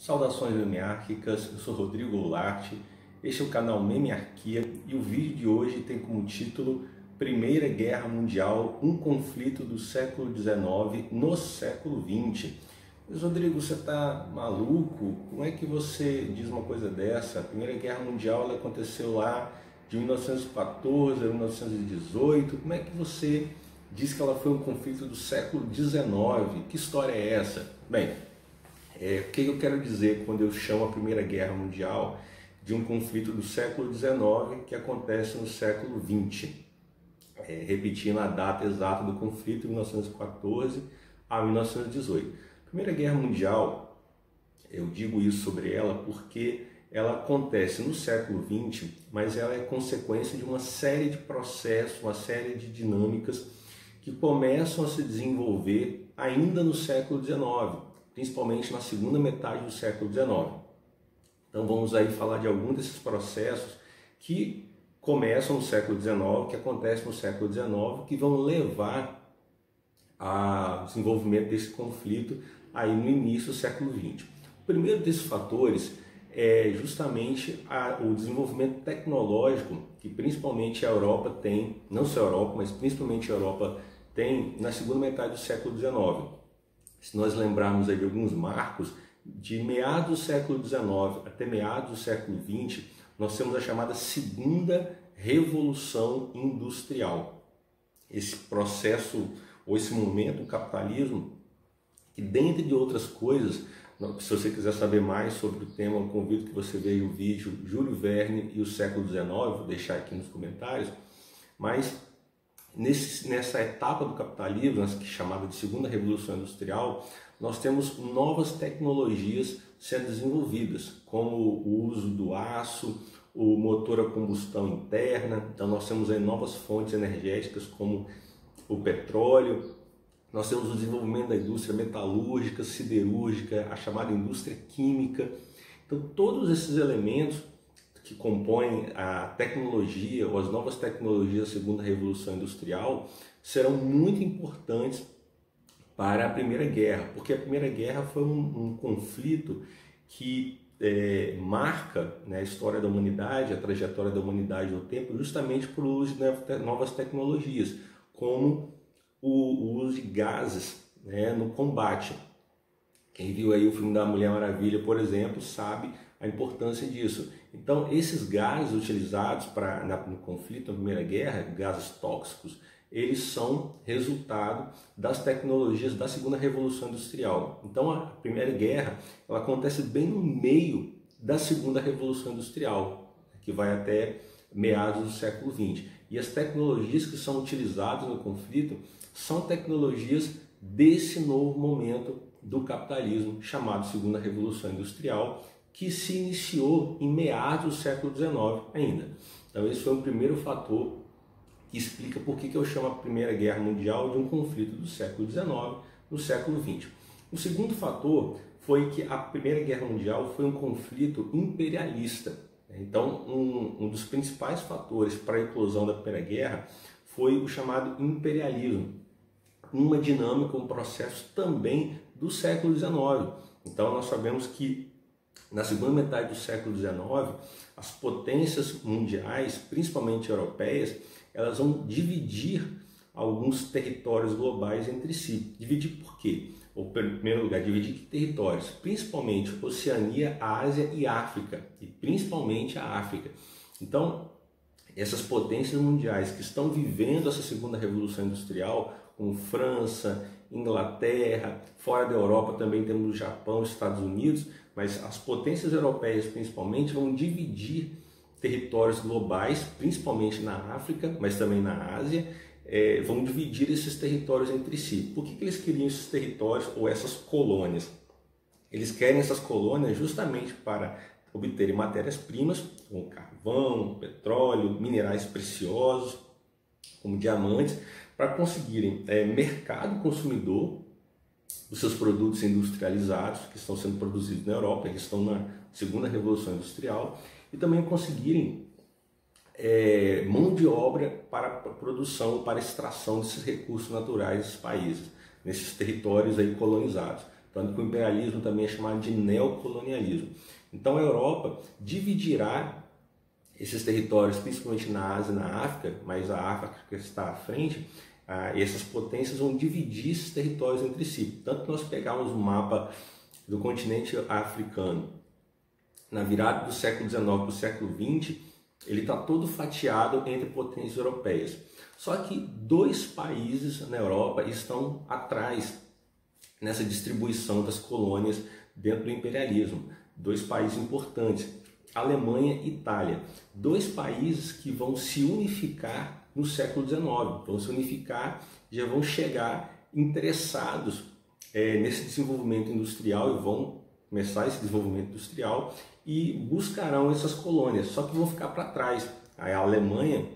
Saudações memiárquicas, eu sou Rodrigo Goulart, este é o canal Memiarquia e o vídeo de hoje tem como título Primeira Guerra Mundial, um conflito do século XIX no século XX. Mas Rodrigo, você está maluco? Como é que você diz uma coisa dessa? A Primeira Guerra Mundial ela aconteceu lá de 1914 a 1918, como é que você diz que ela foi um conflito do século XIX? Que história é essa? Bem, o que eu quero dizer quando eu chamo a Primeira Guerra Mundial de um conflito do século XIX que acontece no século XX? Repetindo a data exata do conflito, 1914 a 1918. A Primeira Guerra Mundial, eu digo isso sobre ela porque ela acontece no século XX, mas ela é consequência de uma série de processos, uma série de dinâmicas que começam a se desenvolver ainda no século XIX, principalmente na segunda metade do século XIX. Então vamos aí falar de algum desses processos que começam no século XIX, que acontecem no século XIX, que vão levar ao desenvolvimento desse conflito aí no início do século XX. O primeiro desses fatores é justamente o desenvolvimento tecnológico que principalmente a Europa tem, não só a Europa, mas principalmente a Europa tem na segunda metade do século XIX. Se nós lembrarmos aí de alguns marcos, de meados do século XIX até meados do século XX, nós temos a chamada Segunda Revolução Industrial. Esse processo, ou esse momento do capitalismo, que dentre de outras coisas, se você quiser saber mais sobre o tema, eu convido que você veja o vídeo Júlio Verne e o século XIX, vou deixar aqui nos comentários, mas nessa etapa do capitalismo, chamada de Segunda Revolução Industrial, nós temos novas tecnologias sendo desenvolvidas, como o uso do aço, o motor a combustão interna. Então nós temos aí novas fontes energéticas como o petróleo, nós temos o desenvolvimento da indústria metalúrgica, siderúrgica, a chamada indústria química. Então todos esses elementos que compõem a tecnologia ou as novas tecnologias da Segunda Revolução Industrial serão muito importantes para a Primeira Guerra, porque a Primeira Guerra foi um conflito que marca, né, a história da humanidade, a trajetória da humanidade no tempo, justamente por uso de novas tecnologias, como o uso de gases, né, no combate. Quem viu aí o filme da Mulher Maravilha, por exemplo, sabe a importância disso. Então, esses gases utilizados no conflito, na Primeira Guerra, gases tóxicos, eles são resultado das tecnologias da Segunda Revolução Industrial. Então, a Primeira Guerra ela acontece bem no meio da Segunda Revolução Industrial, que vai até meados do século XX. E as tecnologias que são utilizadas no conflito são tecnologias desse novo momento do capitalismo, chamado Segunda Revolução Industrial, que se iniciou em meados do século XIX ainda. Então esse foi o primeiro fator que explica por que eu chamo a Primeira Guerra Mundial de um conflito do século XIX no século XX. O segundo fator foi que a Primeira Guerra Mundial foi um conflito imperialista. Então um dos principais fatores para a eclosão da Primeira Guerra foi o chamado imperialismo, uma dinâmica, um processo também do século XIX. Então nós sabemos que na segunda metade do século XIX, as potências mundiais, principalmente europeias, elas vão dividir alguns territórios globais entre si. Dividir por quê? Ou, em primeiro lugar, dividir que territórios? Principalmente Oceania, Ásia e África, e principalmente a África. Então, essas potências mundiais que estão vivendo essa segunda revolução industrial, como França, Inglaterra, fora da Europa também temos o Japão, Estados Unidos, mas as potências europeias principalmente vão dividir territórios globais, principalmente na África, mas também na Ásia, vão dividir esses territórios entre si. Por que eles queriam esses territórios ou essas colônias? Eles querem essas colônias justamente para obterem matérias-primas, como carvão, petróleo, minerais preciosos, como diamantes, para conseguirem mercado consumidor dos seus produtos industrializados que estão sendo produzidos na Europa, que estão na Segunda Revolução Industrial, e também conseguirem mão de obra para a produção, para a extração desses recursos naturais dos países, nesses territórios aí colonizados. tanto que o imperialismo também é chamado de neocolonialismo. Então a Europa dividirá esses territórios, principalmente na Ásia e na África, mas a África está à frente, e essas potências vão dividir esses territórios entre si. Tanto que nós pegarmos o mapa do continente africano, na virada do século XIX para o século XX, ele está todo fatiado entre potências europeias. Só que dois países na Europa estão atrás nessa distribuição das colônias dentro do imperialismo. Dois países importantes, Alemanha e Itália. Dois países que vão se unificar no século XIX. Vão se unificar e já vão chegar interessados nesse desenvolvimento industrial e vão começar esse desenvolvimento industrial e buscarão essas colônias, só que vão ficar para trás. A Alemanha,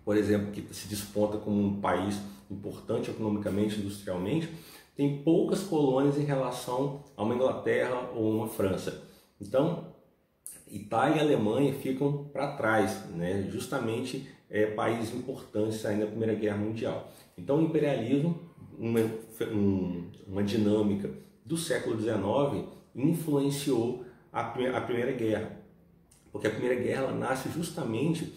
por exemplo, que se desponta como um país importante economicamente, industrialmente, tem poucas colônias em relação a uma Inglaterra ou uma França. Então, Itália e Alemanha ficam para trás, né? Justamente países importantes aí na Primeira Guerra Mundial. Então, o imperialismo, uma dinâmica do século XIX, influenciou a Primeira Guerra, porque a Primeira Guerra ela nasce justamente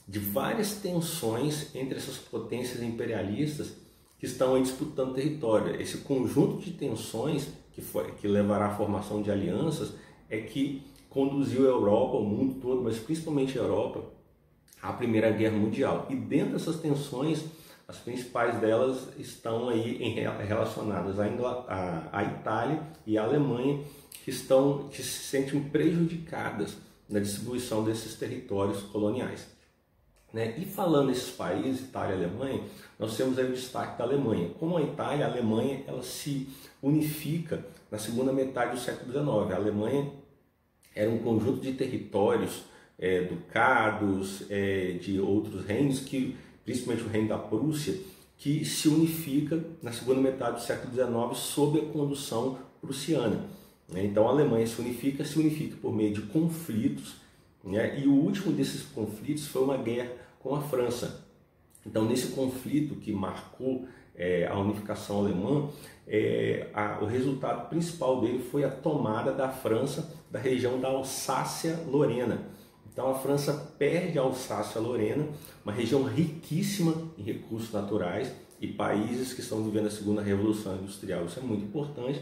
de várias tensões entre essas potências imperialistas que estão aí disputando território. Esse conjunto de tensões que levará à formação de alianças é que conduziu a Europa, o mundo todo, mas principalmente a Europa, à Primeira Guerra Mundial. E dentro dessas tensões, as principais delas estão aí relacionadas à Itália e à Alemanha, que se sentem prejudicadas na distribuição desses territórios coloniais. Né? E falando nesses países, Itália e Alemanha, nós temos aí o destaque da Alemanha. Como a Itália, a Alemanha ela se unifica na segunda metade do século XIX. A Alemanha era um conjunto de territórios, ducados, de outros reinos, principalmente o reino da Prússia, que se unifica na segunda metade do século XIX sob a condução prussiana. Então a Alemanha se unifica por meio de conflitos, né? E o último desses conflitos foi uma guerra com a França. Então nesse conflito que marcou a unificação alemã, o resultado principal dele foi a tomada da França da região da Alsácia-Lorena. Então a França perde a Alsácia-Lorena, uma região riquíssima em recursos naturais e países que estão vivendo a segunda revolução industrial. Isso é muito importante.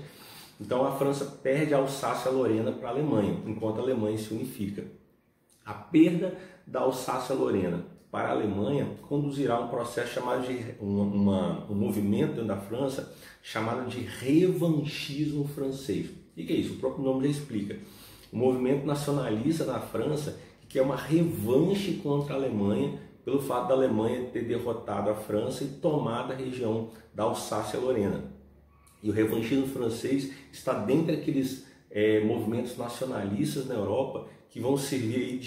Então a França perde a Alsácia-Lorena para a Alemanha, enquanto a Alemanha se unifica. A perda da Alsácia-Lorena para a Alemanha conduzirá a um processo chamado de um movimento dentro da França chamado de revanchismo francês. O que é isso? O próprio nome já explica. O movimento nacionalista na França que é uma revanche contra a Alemanha pelo fato da Alemanha ter derrotado a França e tomado a região da Alsácia-Lorena. E o revanchismo francês está dentro daqueles movimentos nacionalistas na Europa que vão servir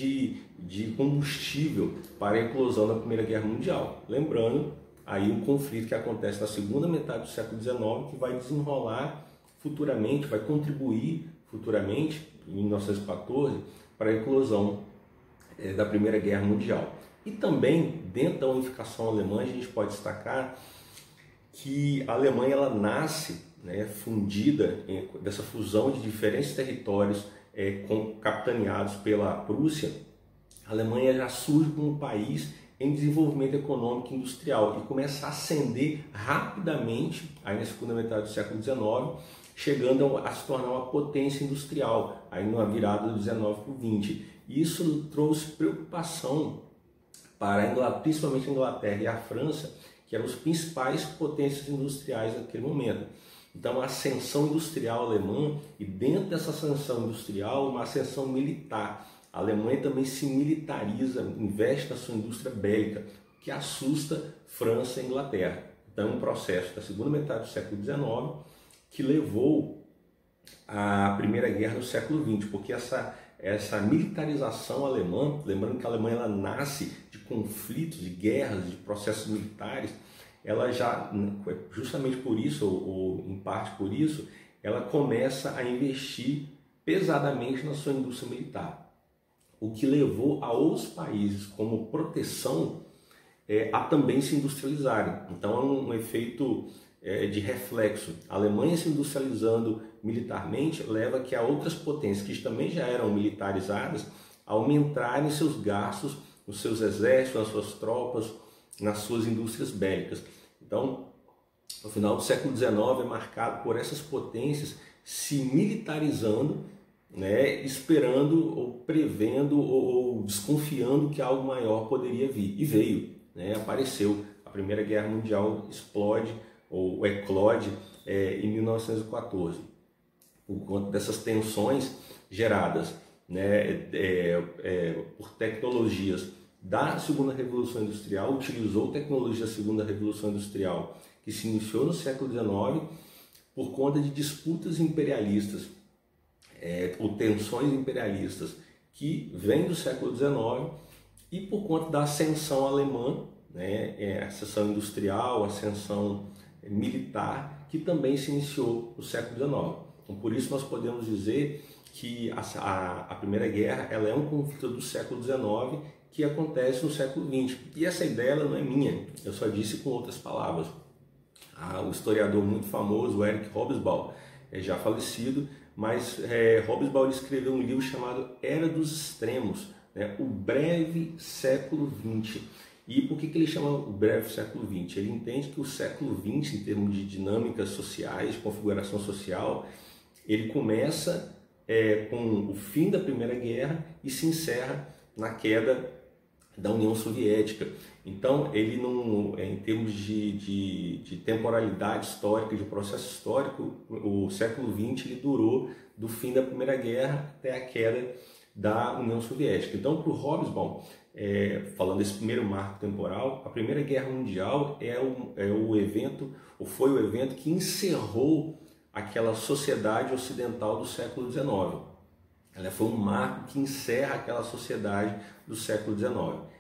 de combustível para a eclosão da Primeira Guerra Mundial. Lembrando aí um conflito que acontece na segunda metade do século XIX, que vai desenrolar futuramente, vai contribuir futuramente, em 1914, para a eclosão da Primeira Guerra Mundial. E também, dentro da unificação alemã, a gente pode destacar que a Alemanha ela nasce, fundida dessa fusão de diferentes territórios capitaneados pela Prússia. A Alemanha já surge como um país em desenvolvimento econômico e industrial e começa a ascender rapidamente aí na segunda metade do século XIX, chegando a se tornar uma potência industrial aí na virada do 19 para o 20. Isso trouxe preocupação para principalmente a Inglaterra e a França, que eram os principais potências industriais naquele momento. Então a ascensão industrial alemã, e dentro dessa ascensão industrial uma ascensão militar. A Alemanha também se militariza, investe na sua indústria bélica, que assusta França e Inglaterra. Então é um processo da segunda metade do século XIX que levou à Primeira Guerra do século XX, porque essa militarização alemã, lembrando que a Alemanha ela nasce de conflitos, de guerras, de processos militares, ela já, justamente por isso, ou em parte por isso, ela começa a investir pesadamente na sua indústria militar, o que levou a outros países como proteção a também se industrializarem. Então é um efeito de reflexo. A Alemanha se industrializando militarmente leva que a outras potências que também já eram militarizadas aumentarem seus gastos nos seus exércitos, nas suas tropas, nas suas indústrias bélicas. Então, o final do século XIX é marcado por essas potências se militarizando, né, esperando ou prevendo ou desconfiando que algo maior poderia vir. E veio, né, apareceu. A Primeira Guerra Mundial explode ou eclode em 1914, por conta dessas tensões geradas, né, por tecnologias da Segunda Revolução Industrial, utilizou tecnologia da Segunda Revolução Industrial, que se iniciou no século XIX, por conta de disputas imperialistas, ou tensões imperialistas, que vêm do século XIX, e por conta da ascensão alemã, né, ascensão industrial, ascensão militar, que também se iniciou no século XIX. Então, por isso nós podemos dizer que a Primeira Guerra ela é um conflito do século XIX que acontece no século XX. E essa ideia ela não é minha, eu só disse com outras palavras. O historiador muito famoso, Eric Hobsbawm, já falecido, mas Hobsbawm escreveu um livro chamado Era dos Extremos, né, o breve século XX. E por que ele chama o breve século XX? Ele entende que o século XX, em termos de dinâmicas sociais, configuração social, ele começa com o fim da Primeira Guerra e se encerra na queda da União Soviética. Então, ele não, em termos de temporalidade histórica, de processo histórico, o século XX ele durou do fim da Primeira Guerra até a queda da União Soviética. Então, para o Hobsbawm, falando desse primeiro marco temporal, a Primeira Guerra Mundial o evento, ou foi o evento que encerrou aquela sociedade ocidental do século XIX. Ela foi um marco que encerra aquela sociedade do século XIX.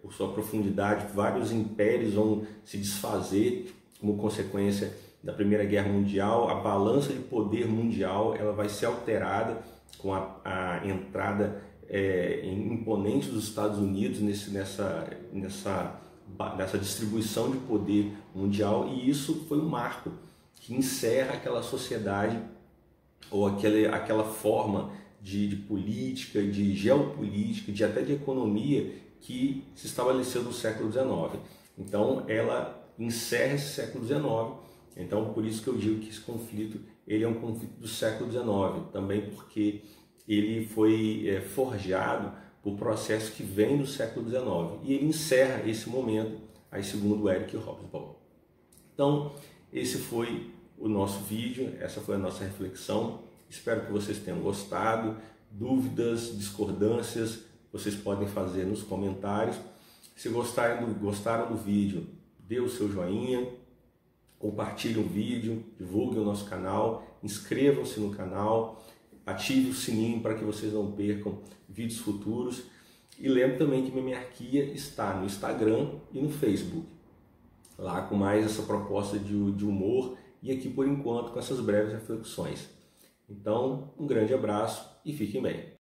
Por sua profundidade, vários impérios vão se desfazer como consequência da Primeira Guerra Mundial. A balança de poder mundial ela vai ser alterada com a entrada imponente dos Estados Unidos nessa distribuição de poder mundial, e isso foi um marco que encerra aquela sociedade ou aquela forma de política, de geopolítica, até de economia que se estabeleceu no século XIX. Então ela encerra esse século XIX. Então por isso que eu digo que esse conflito ele é um conflito do século XIX, também porque ele foi forjado por processos que vêm do século XIX, e ele encerra esse momento, aí segundo Eric Hobsbawm. Então esse foi o nosso vídeo, essa foi a nossa reflexão. Espero que vocês tenham gostado. Dúvidas, discordâncias, vocês podem fazer nos comentários. Se gostaram do vídeo, dê o seu joinha, compartilhe o vídeo, divulgue o nosso canal, inscrevam-se no canal, ative o sininho para que vocês não percam vídeos futuros. E lembre também que Memearquia está no Instagram e no Facebook, lá com mais essa proposta de humor, e aqui por enquanto com essas breves reflexões. Então, um grande abraço e fiquem bem.